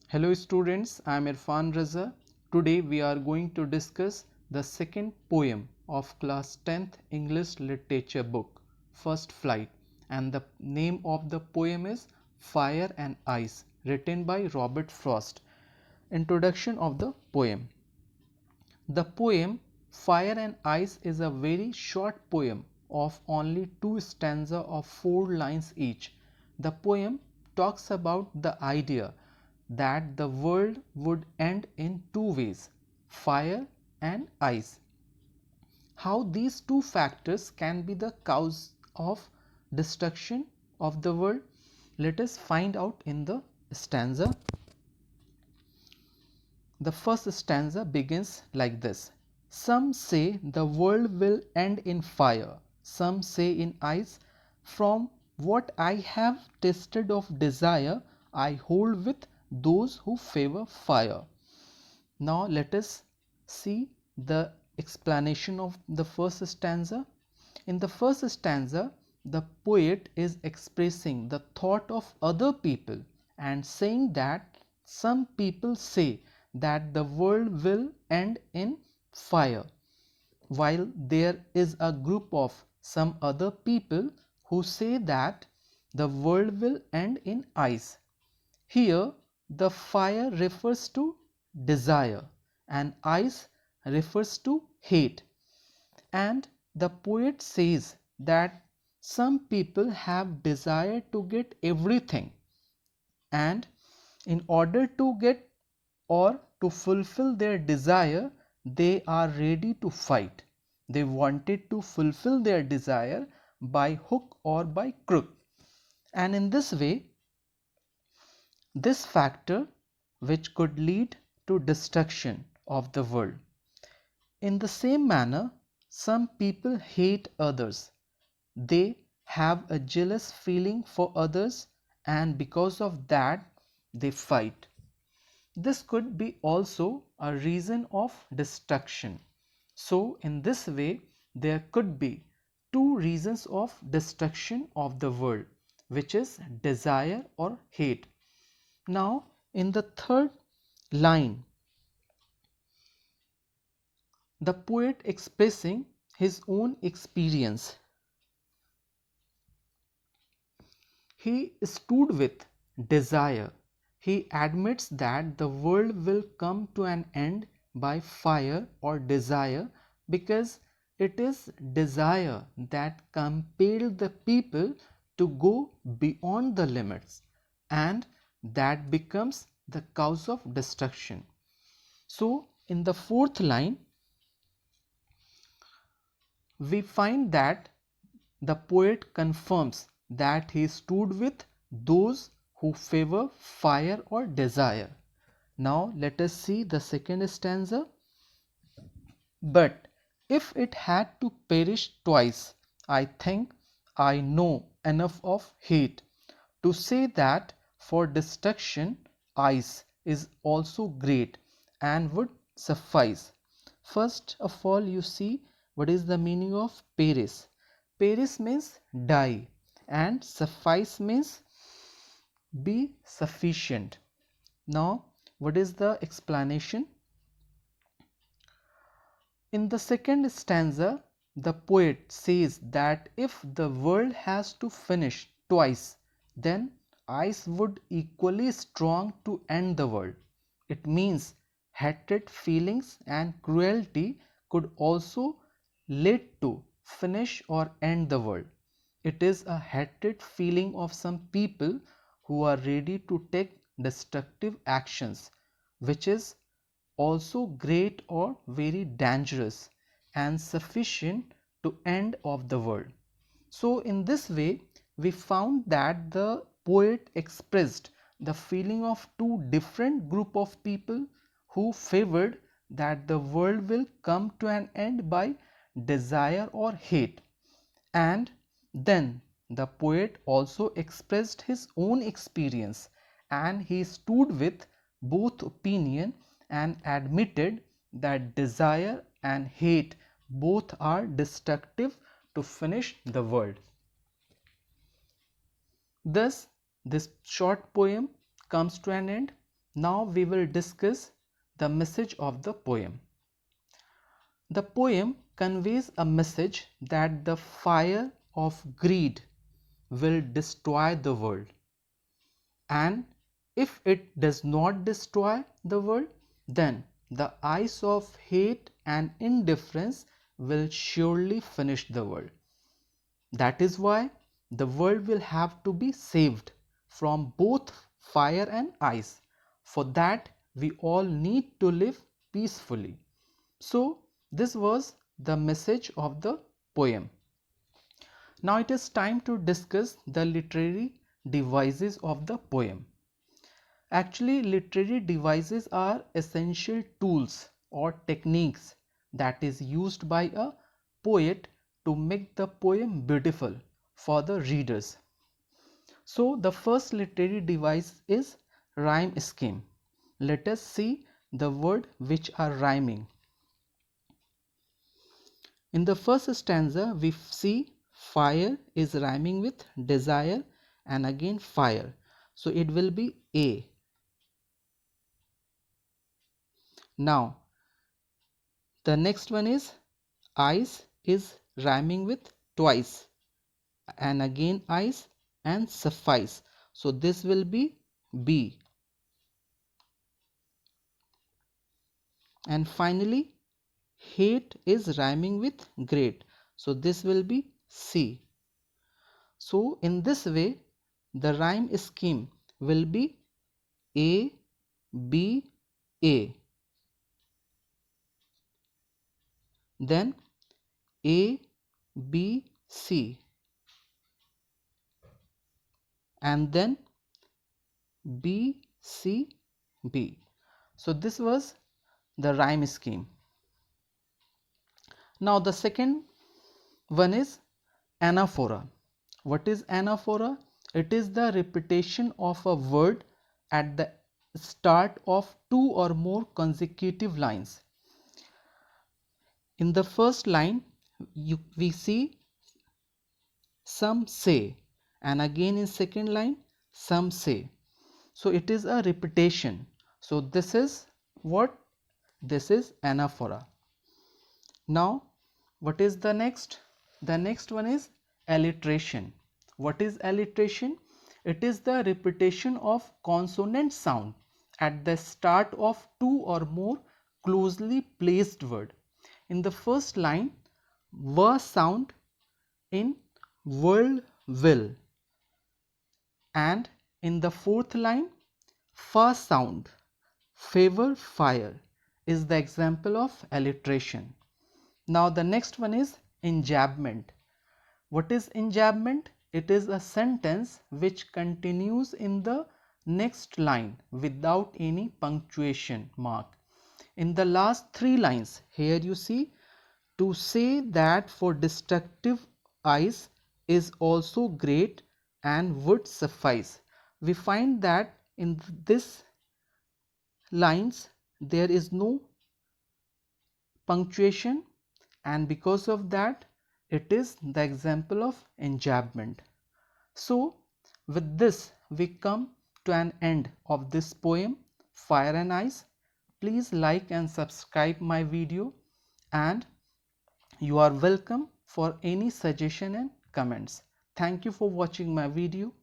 Hello students, I am Raza. Today we are going to discuss the second poem of class 10th English literature book, First Flight, and the name of the poem is Fire and Ice, written by Robert Frost. Introduction of the poem. The poem Fire and Ice is a very short poem of only 2 stanzas of 4 lines each. The poem talks about the idea that the world would end in 2 ways, fire and ice. How these 2 factors can be the cause of destruction of the world, let us find out in the stanza. The first stanza begins like this: some say the world will end in fire, some say in ice. From what I have tasted of desire, I hold with those who favor fire. Now let us see the explanation of the first stanza. In the first stanza, the poet is expressing the thought of other people and saying that some people say that the world will end in fire, while there is a group of some other people who say that the world will end in ice. Here the fire refers to desire and ice refers to hate. And the poet says that some people have desire to get everything, and in order to get or to fulfill their desire, they are ready to fight. They wanted to fulfill their desire by hook or by crook. And in this way, this factor which could lead to destruction of the world. In the same manner, some people hate others. They have a jealous feeling for others, and because of that they fight. This could be also a reason of destruction. So in this way there could be 2 reasons of destruction of the world, which is desire or hate. Now in the third line, the poet expressing his own experience. He stood with desire. He admits that the world will come to an end by fire or desire, because it is desire that compelled the people to go beyond the limits, and that becomes the cause of destruction. So in the fourth line, we find that the poet confirms that he stood with those who favor fire or desire. Now let us see the second stanza. But if it had to perish twice, I think I know enough of hate to say that for destruction ice is also great and would suffice. First of all, you see what is the meaning of perish. Perish means die, and suffice means be sufficient. Now what is the explanation? In the second stanza, the poet says that if the world has to finish twice, then ice would equally strong to end the world. It means hatred feelings and cruelty could also lead to finish or end the world. It is a hatred feeling of some people who are ready to take destructive actions, which is also great or very dangerous and sufficient to end of the world. So in this way we found that the poet expressed the feeling of 2 different group of people who favored that the world will come to an end by desire or hate. And then the poet also expressed his own experience, and he stood with both opinion and admitted that desire and hate both are destructive to finish the world. Thus this short poem comes to an end. Now we will discuss the message of the poem. The poem conveys a message that the fire of greed will destroy the world, and if it does not destroy the world, then the eyes of hate and indifference will surely finish the world. That is why the world will have to be saved from both fire and ice. For that, we all need to live peacefully. So, this was the message of the poem. Now it is time to discuss the literary devices of the poem. Actually, literary devices are essential tools or techniques that is used by a poet to make the poem beautiful for the readers. So the first literary device is rhyme scheme. Let us see the word which are rhyming. In the first stanza we see fire is rhyming with desire and again fire. So it will be A. Now the next one is ice is rhyming with twice and again ice and suffice. So this will be B. And finally hate is rhyming with great. So this will be C. So in this way the rhyme scheme will be A, B, A. Then A, B, C. And then B, C, B. So this was the rhyme scheme. Now the second one is anaphora. What is anaphora? It is the repetition of a word at the start of two or more consecutive lines. In the first line we see some say, and again in second line some say. So it is a repetition. So this is what? This is anaphora. Now what is the next? The next one is alliteration. What is alliteration? It is the repetition of consonant sound at the start of two or more closely placed word. In the first line, v sound in world will, and in the fourth line, fa sound favor fire is the example of alliteration. Now the next one is enjambment. What is enjambment? It is a sentence which continues in the next line without any punctuation mark. In the last three lines, here you see, to say that for destructive eyes is also great and would suffice. We find that in this lines there is no punctuation, and because of that it is the example of enjambment. So with this we come to an end of this poem Fire and Ice. Please like and subscribe my video, and you are welcome for any suggestion and comments. Thank you for watching my video.